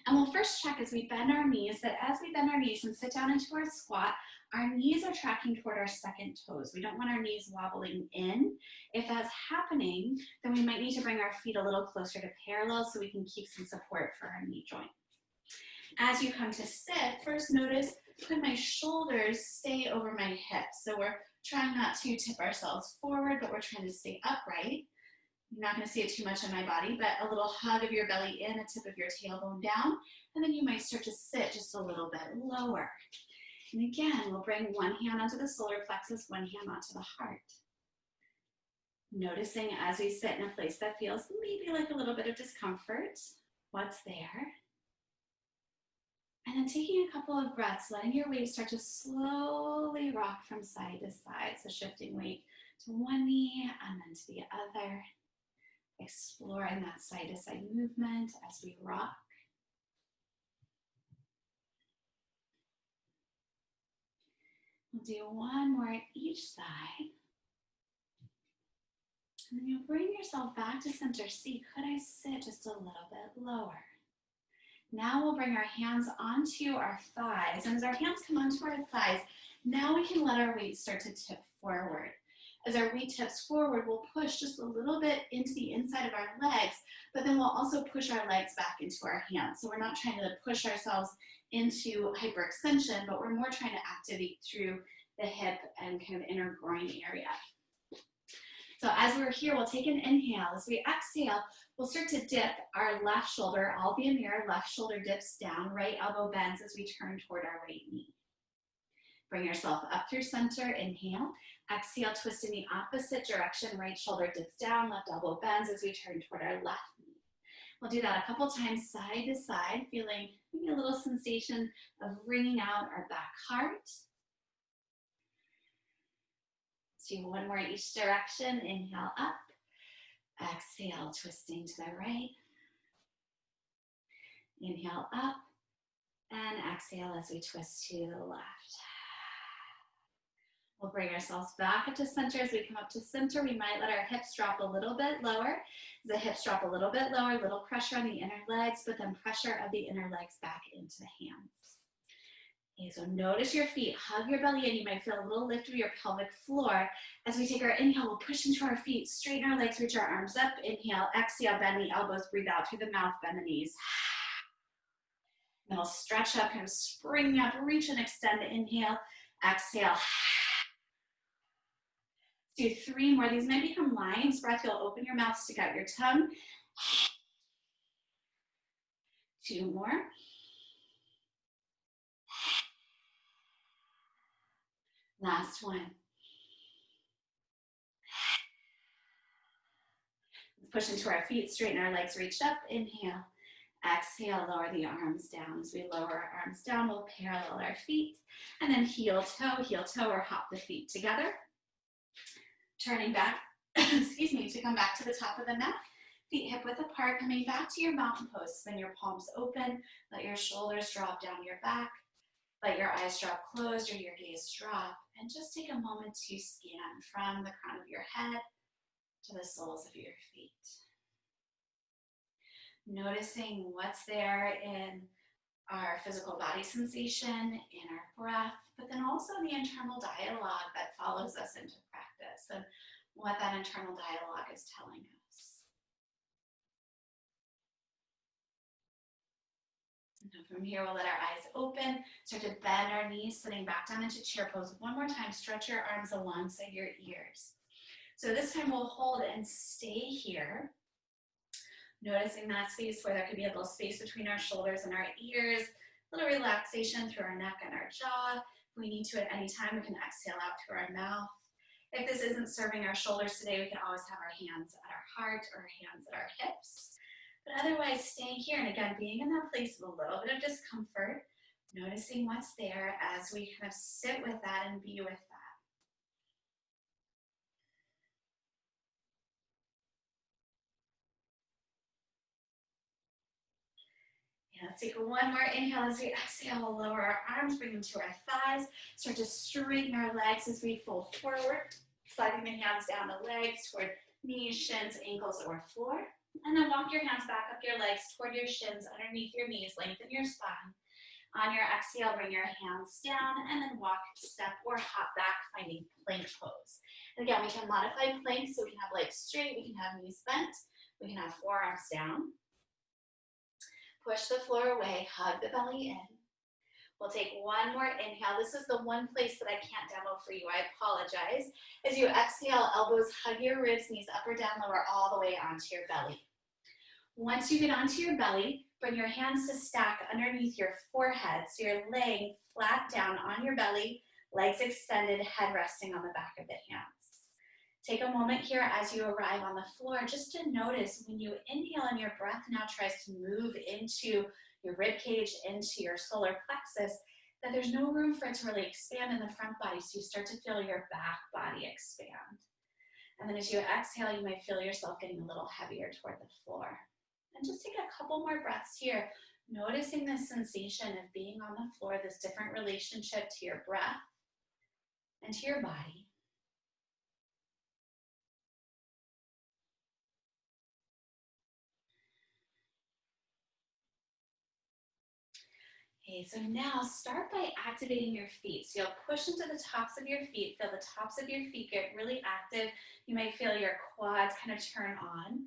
And we'll first check as we bend our knees that as we bend our knees and sit down into our squat, our knees are tracking toward our second toes. We don't want our knees wobbling in. If that's happening, then we might need to bring our feet a little closer to parallel so we can keep some support for our knee joint. As you come to sit, first notice, could my shoulders stay over my hips? So we're trying not to tip ourselves forward, but we're trying to stay upright. You're not going to see it too much on my body, but a little hug of your belly in, a tip of your tailbone down, and then you might start to sit just a little bit lower. And again, we'll bring one hand onto the solar plexus, one hand onto the heart. Noticing as we sit in a place that feels maybe like a little bit of discomfort, what's there? And then taking a couple of breaths, letting your weight start to slowly rock from side to side. So shifting weight to one knee and then to the other. Exploring that side to side movement as we rock. We'll do one more at each side. And then you'll bring yourself back to center. See, could I sit just a little bit lower? Now we'll bring our hands onto our thighs. And as our hands come onto our thighs, now we can let our weight start to tip forward. As our weight tips forward, we'll push just a little bit into the inside of our legs, but then we'll also push our legs back into our hands. So we're not trying to push ourselves into hyperextension, but we're more trying to activate through the hip and kind of inner groin area. So as we're here, we'll take an inhale. As we exhale, we'll start to dip our left shoulder. I'll be a mirror. Left shoulder dips down, right elbow bends as we turn toward our right knee. Bring yourself up through center, inhale. Exhale, twist in the opposite direction. Right shoulder dips down, left elbow bends as we turn toward our left knee. We'll do that a couple times side to side, feeling maybe a little sensation of wringing out our back heart. Let's do one more each direction. Inhale up. Exhale, twisting to the right. Inhale up. And exhale as we twist to the left. We'll bring ourselves back up to center. As we come up to center, we might let our hips drop a little bit lower. As the hips drop a little bit lower, little pressure on the inner legs, but then pressure of the inner legs back into the hands. Okay, so notice your feet, hug your belly in. You might feel a little lift of your pelvic floor. As we take our inhale, we'll push into our feet, straighten our legs, reach our arms up. Inhale, exhale, bend the elbows, breathe out through the mouth, bend the knees. Then we'll stretch up, kind of spring up, reach and extend. Inhale, exhale. Do 3 more. These might become lines. Breath, you'll open your mouth, stick out your tongue. 2 more. Last one. Push into our feet, straighten our legs, reach up. Inhale. Exhale, lower the arms down. As we lower our arms down, we'll parallel our feet. And then heel toe, or hop the feet together. Turning back, excuse me, to come back to the top of the mat. Feet hip width apart, coming back to your mountain pose. Spin your palms open. Let your shoulders drop down your back. Let your eyes drop closed or your gaze drop. And just take a moment to scan from the crown of your head to the soles of your feet. Noticing what's there in our physical body sensation, in our breath, but then also the internal dialogue that follows us into practice and what that internal dialogue is telling us. And from here, we'll let our eyes open, start to bend our knees, sitting back down into chair pose. One more time, stretch your arms alongside your ears. So this time we'll hold and stay here. Noticing that space where there could be a little space between our shoulders and our ears, a little relaxation through our neck and our jaw. If we need to at any time, we can exhale out through our mouth. If this isn't serving our shoulders today, we can always have our hands at our heart or our hands at our hips. But otherwise, staying here, and again, being in that place of a little bit of discomfort, noticing what's there as we kind of sit with that and be with that. Yeah, let's take one more inhale. As we exhale, we'll lower our arms, bring them to our thighs. Start to straighten our legs as we fold forward, sliding the hands down the legs toward knees, shins, ankles, or floor. And then walk your hands back up your legs toward your shins, underneath your knees, lengthen your spine. On your exhale, bring your hands down and then walk, step, or hop back, finding plank pose. And again, we can modify plank so we can have legs straight, we can have knees bent, we can have forearms down. Push the floor away, hug the belly in. We'll take one more inhale. This is the one place that I can't demo for you. I apologize. As you exhale, elbows hug your ribs, knees up or down, lower all the way onto your belly. Once you get onto your belly, bring your hands to stack underneath your forehead. So you're laying flat down on your belly, legs extended, head resting on the back of the hands. Take a moment here as you arrive on the floor just to notice when you inhale and your breath now tries to move into your rib cage, into your solar plexus, that there's no room for it to really expand in the front body, so you start to feel your back body expand. And then as you exhale, you might feel yourself getting a little heavier toward the floor. And just take a couple more breaths here, noticing this sensation of being on the floor, this different relationship to your breath and to your body. Okay, so now start by activating your feet. So you'll push into the tops of your feet, feel the tops of your feet get really active. You might feel your quads kind of turn on.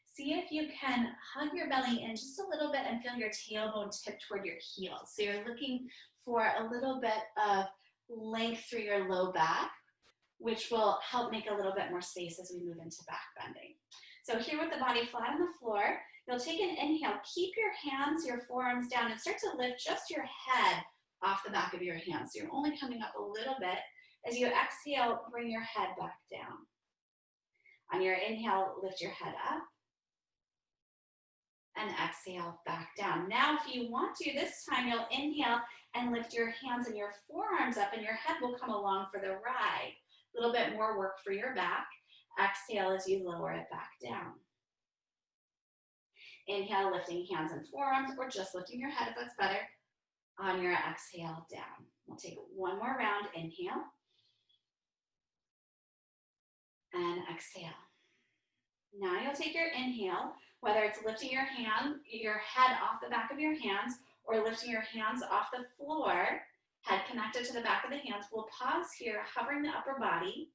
See if you can hug your belly in just a little bit and feel your tailbone tip toward your heels. So you're looking for a little bit of length through your low back, which will help make a little bit more space as we move into back bending. So here with the body flat on the floor, you'll take an inhale, keep your hands, your forearms down, and start to lift just your head off the back of your hands. So you're only coming up a little bit. As you exhale, bring your head back down. On your inhale, lift your head up. And exhale, back down. Now, if you want to, this time you'll inhale and lift your hands and your forearms up, and your head will come along for the ride. A little bit more work for your back. Exhale as you lower it back down. Inhale, lifting hands and forearms, or just lifting your head if that's better. On your exhale, down. We'll take one more round. Inhale. And exhale. Now you'll take your inhale, whether it's lifting your head off the back of your hands, or lifting your hands off the floor, head connected to the back of the hands. We'll pause here, hovering the upper body.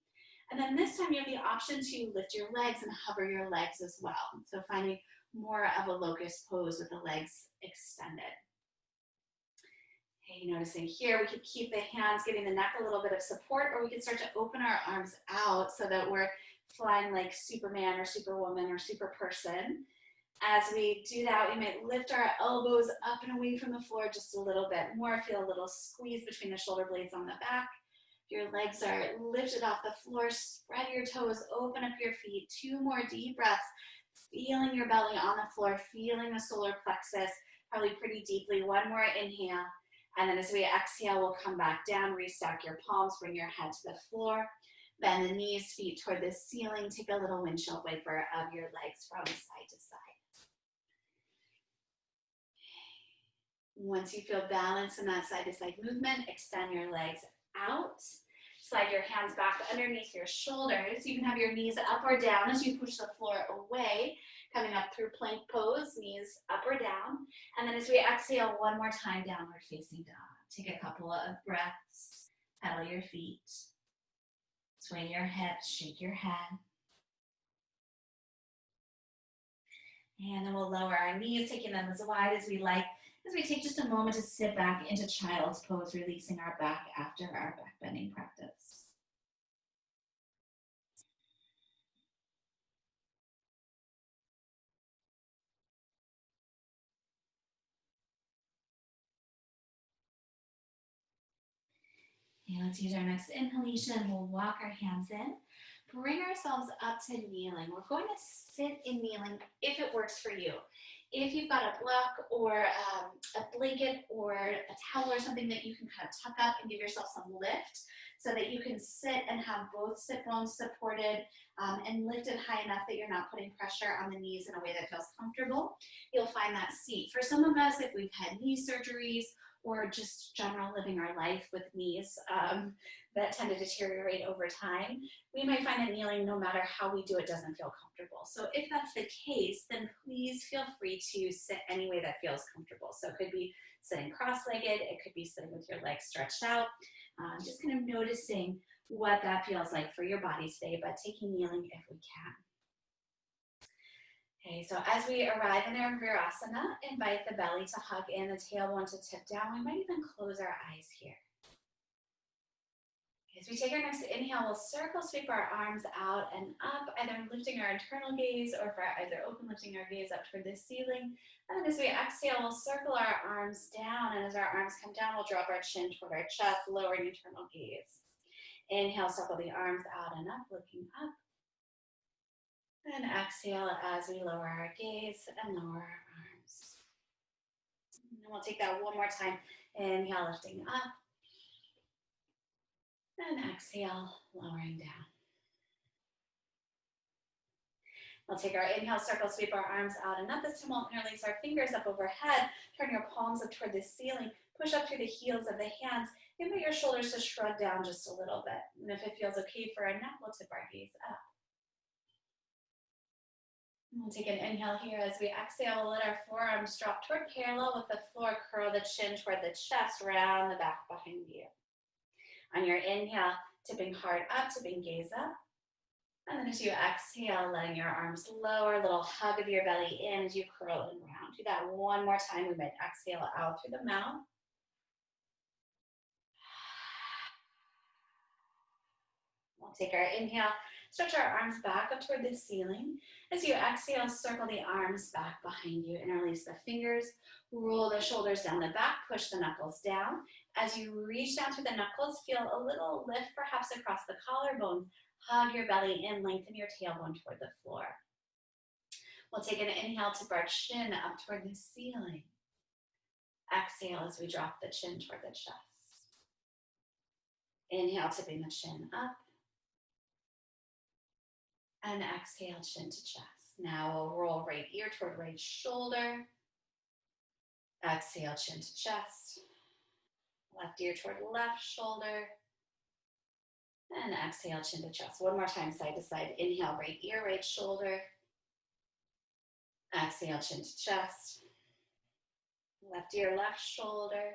And then this time you have the option to lift your legs and hover your legs as well. So finding more of a locust pose with the legs extended. Okay, noticing here, we could keep the hands, giving the neck a little bit of support, or we could start to open our arms out so that we're flying like Superman or Superwoman or super person. As we do that, we might lift our elbows up and away from the floor just a little bit more. Feel a little squeeze between the shoulder blades on the back. Your legs are lifted off the floor. Spread your toes, open up your feet. 2 more deep breaths. Feeling your belly on the floor, feeling the solar plexus, probably pretty deeply. 1 more inhale. And then as we exhale, we'll come back down, restack your palms, bring your head to the floor. Bend the knees, feet toward the ceiling. Take a little windshield wiper of your legs from side to side. Once you feel balance in that side to side movement, extend your legs out. Slide your hands back underneath your shoulders. You can have your knees up or down as you push the floor away, coming up through plank pose, knees up or down. And then as we exhale, 1 more time, downward facing dog. Take a couple of breaths, pedal your feet. Sway your hips, shake your head. And then we'll lower our knees, taking them as wide as we like, as we take just a moment to sit back into child's pose, releasing our back after our back bending practice. Okay, let's use our next inhalation. We'll walk our hands in. Bring ourselves up to kneeling. We're going to sit in kneeling if it works for you. If you've got a block or a blanket or a towel or something that you can kind of tuck up and give yourself some lift so that you can sit and have both sit bones supported and lifted high enough that you're not putting pressure on the knees in a way that feels comfortable, you'll find that seat. For some of us, if we've had knee surgeries or just general living our life with knees that tend to deteriorate over time, we might find that kneeling, no matter how we do it, doesn't feel comfortable. So if that's the case, then please feel free to sit any way that feels comfortable. So it could be sitting cross-legged, it could be sitting with your legs stretched out, just kind of noticing what that feels like for your body today, but taking kneeling if we can. Okay, so as we arrive in our Virasana, invite the belly to hug in, the tailbone to tip down. We might even close our eyes here. As we take our next inhale, we'll circle sweep our arms out and up, either lifting our internal gaze or if our eyes are open, lifting our gaze up toward the ceiling. And then as we exhale, we'll circle our arms down, and as our arms come down, we'll drop our chin toward our chest, lowering internal gaze. Inhale, circle the arms out and up, looking up. And exhale as we lower our gaze and lower our arms. And we'll take that one more time. Inhale, lifting up. And exhale, lowering down. We'll take our inhale, circle, sweep our arms out and up. This time we'll interlace our fingers up overhead. Turn your palms up toward the ceiling. Push up through the heels of the hands. Invite your shoulders to shrug down just a little bit. And if it feels okay for our neck, we'll tip our gaze up. We'll take an inhale here. As we exhale, we'll let our forearms drop toward parallel with the floor. Curl the chin toward the chest, round the back behind you. On your inhale, tipping heart up, tipping gaze up. And then as you exhale, letting your arms lower, a little hug of your belly in as you curl and round. Do that one more time. We might exhale out through the mouth. We'll take our inhale, stretch our arms back up toward the ceiling. As you exhale, circle the arms back behind you, interlace the fingers, roll the shoulders down the back, push the knuckles down. As you reach down through the knuckles, feel a little lift perhaps across the collarbones. Hug your belly in, lengthen your tailbone toward the floor. We'll take an inhale, tip our chin up toward the ceiling. Exhale as we drop the chin toward the chest. Inhale, tipping the chin up. And exhale, chin to chest. Now we'll roll right ear toward right shoulder. Exhale, chin to chest. Left ear toward left shoulder. And exhale, chin to chest. One more time, side to side. Inhale, right ear, right shoulder. Exhale, chin to chest. Left ear, left shoulder.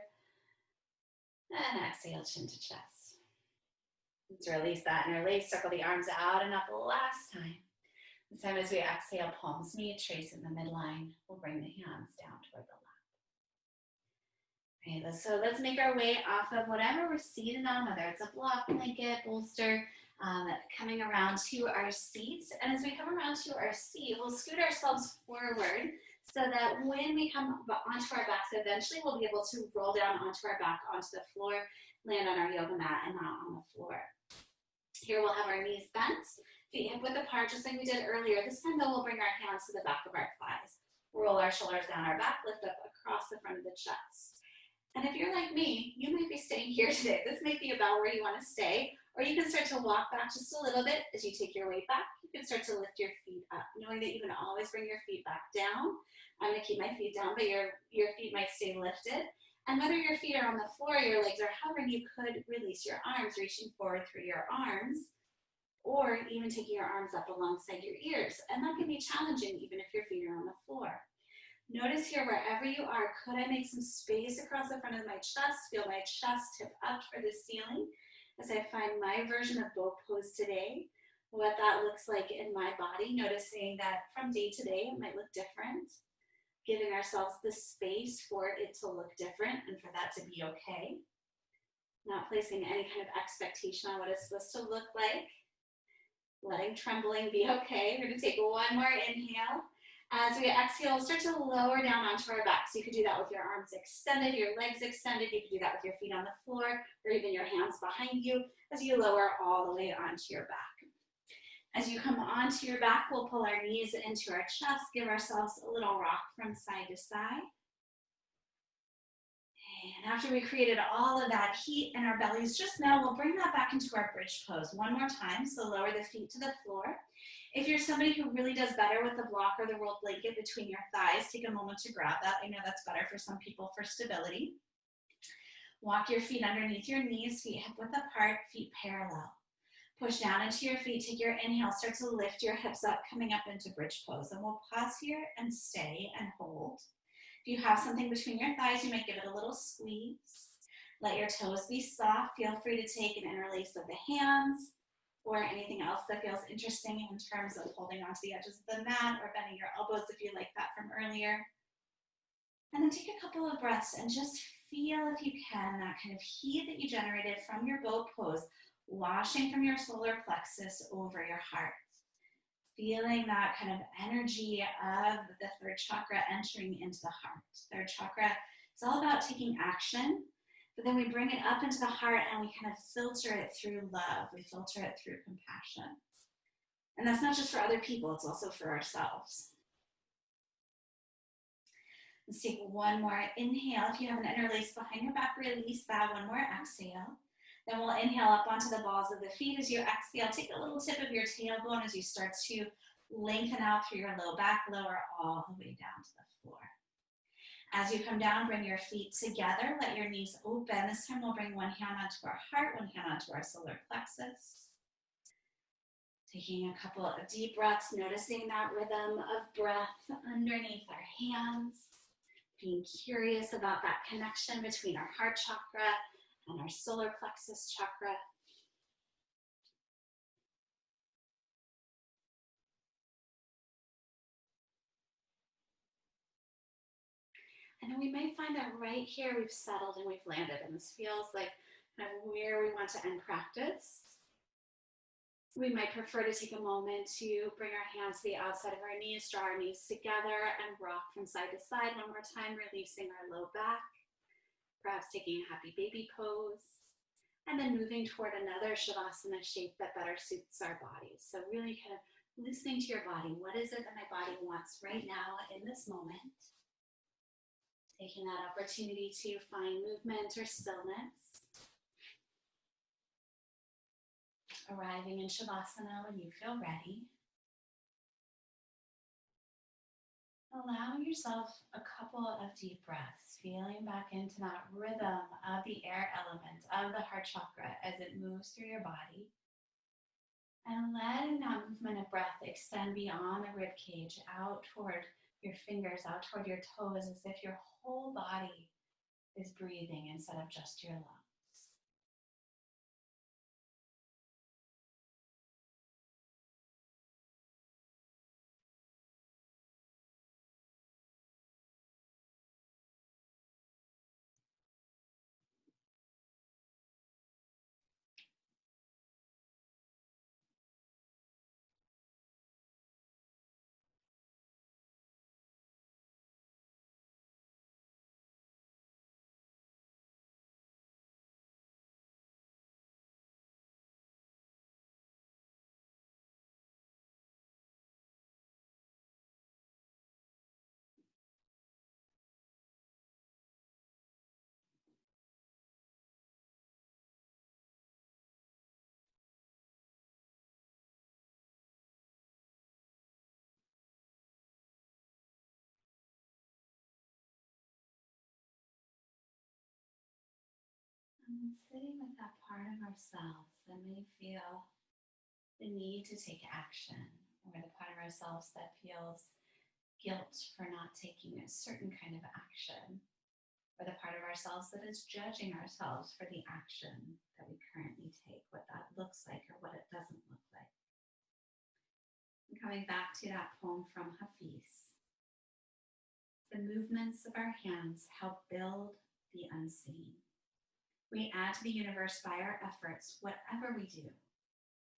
And exhale, chin to chest. Let's release that and release. Circle the arms out and up last time. This time as we exhale, palms meet, trace in the midline. We'll bring the hands down toward the lap. Okay, so let's make our way off of whatever we're seated on, whether it's a block, blanket, bolster, coming around to our seat. And as we come around to our seat, we'll scoot ourselves forward so that when we come onto our backs, eventually we'll be able to roll down onto our back, onto the floor, land on our yoga mat and not on the floor. Here we'll have our knees bent, feet hip width apart, just like we did earlier. This time though, we'll bring our hands to the back of our thighs. Roll our shoulders down our back, lift up across the front of the chest. And if you're like me, you might be staying here today. This might be about where you want to stay, or you can start to walk back just a little bit. As you take your weight back, you can start to lift your feet up, knowing that you can always bring your feet back down. I'm going to keep my feet down, but your feet might stay lifted. And whether your feet are on the floor, your legs are hovering, you could release your arms, reaching forward through your arms, or even taking your arms up alongside your ears. And that can be challenging even if your feet are on the floor. Notice here, wherever you are, could I make some space across the front of my chest? Feel my chest tip up toward the ceiling as I find my version of boat pose today. What that looks like in my body, noticing that from day to day, it might look different. Giving ourselves the space for it to look different and for that to be okay. Not placing any kind of expectation on what it's supposed to look like. Letting trembling be okay. We're going to take one more inhale. As we exhale, start to lower down onto our back. So you could do that with your arms extended, your legs extended. You could do that with your feet on the floor or even your hands behind you as you lower all the way onto your back. As you come onto your back, we'll pull our knees into our chest, give ourselves a little rock from side to side. And after we created all of that heat in our bellies, just now we'll bring that back into our bridge pose one more time. So lower the feet to the floor. If you're somebody who really does better with the block or the rolled blanket between your thighs, take a moment to grab that. I know that's better for some people for stability. Walk your feet underneath your knees, feet hip width apart, feet parallel. Push down into your feet, take your inhale, start to lift your hips up, coming up into bridge pose. And we'll pause here and stay and hold. If you have something between your thighs, you might give it a little squeeze. Let your toes be soft. Feel free to take an interlace of the hands. or anything else that feels interesting in terms of holding onto the edges of the mat or bending your elbows if you like that from earlier. And then take a couple of breaths and just feel, if you can, that kind of heat that you generated from your boat pose washing from your solar plexus over your heart. Feeling that kind of energy of the third chakra entering into the heart. Third chakra, it's all about taking action, but then we bring it up into the heart and we kind of filter it through love. We filter it through compassion. And that's not just for other people, it's also for ourselves. Let's take one more inhale. If you have an interlace behind your back, release that. One more exhale. Then we'll inhale up onto the balls of the feet. As you exhale, take a little tip of your tailbone as you start to lengthen out through your low back, lower all the way down to the floor. As you come down, bring your feet together. Let your knees open. This time we'll bring one hand onto our heart, one hand onto our solar plexus. Taking a couple of deep breaths, noticing that rhythm of breath underneath our hands. Being curious about that connection between our heart chakra and our solar plexus chakra. And then we might find that right here we've settled and we've landed, and this feels like kind of where we want to end practice. We might prefer to take a moment to bring our hands to the outside of our knees, draw our knees together, and rock from side to side one more time, releasing our low back. Perhaps taking a happy baby pose, and then moving toward another Shavasana shape that better suits our bodies. So really kind of listening to your body. What is it that my body wants right now in this moment? Taking that opportunity to find movement or stillness. Arriving in Shavasana when you feel ready. Allowing yourself a couple of deep breaths, feeling back into that rhythm of the air element of the heart chakra as it moves through your body. And letting that movement of breath extend beyond the rib cage, out toward your fingers, out toward your toes, as if your whole body is breathing instead of just your lungs. And sitting with that part of ourselves that may feel the need to take action, or the part of ourselves that feels guilt for not taking a certain kind of action, or the part of ourselves that is judging ourselves for the action that we currently take, what that looks like or what it doesn't look like. And coming back to that poem from Hafiz, the movements of our hands help build the unseen. We add to the universe by our efforts. Whatever we do,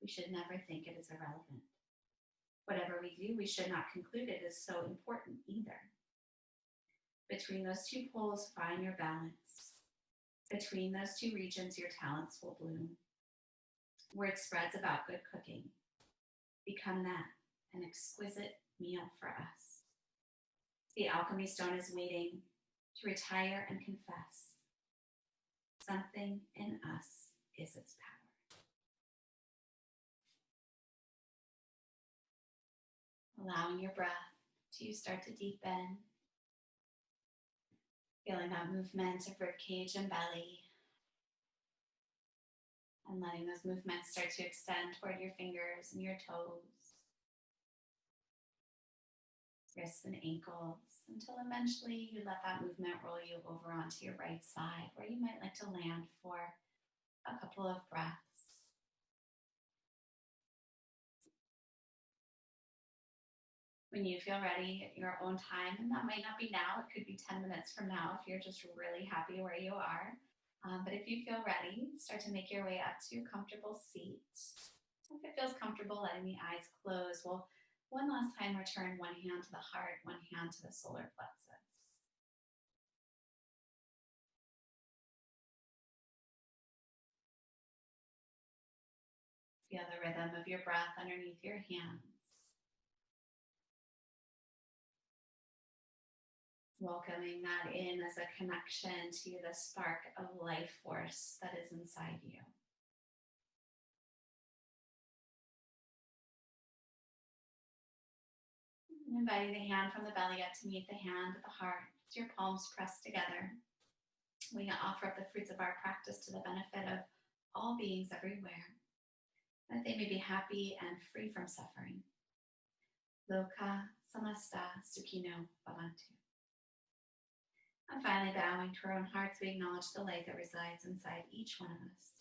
we should never think it is irrelevant. Whatever we do, we should not conclude it is so important either. Between those two poles, find your balance. Between those two regions, your talents will bloom. Word spreads about good cooking. Become that, an exquisite meal for us. The alchemy stone is waiting to retire and confess. Something in us is its power. Allowing your breath to start to deepen. Feeling that movement of ribcage and belly. And letting those movements start to extend toward your fingers and your toes. Wrists and ankles, until eventually you let that movement roll you over onto your right side, where you might like to land for a couple of breaths. when you feel ready at your own time, and that might not be now, it could be 10 minutes from now if you're just really happy where you are. But if you feel ready, start to make your way up to a comfortable seat. If it feels comfortable, letting the eyes close. Well, one last time, return one hand to the heart, one hand to the solar plexus. Feel the rhythm of your breath underneath your hands. Welcoming that in as a connection to the spark of life force that is inside you. And inviting the hand from the belly up to meet the hand at the heart, your palms pressed together. We offer up the fruits of our practice to the benefit of all beings everywhere, that they may be happy and free from suffering. Loka samasta sukhino bhavantu. And finally, bowing to our own hearts, we acknowledge the light that resides inside each one of us.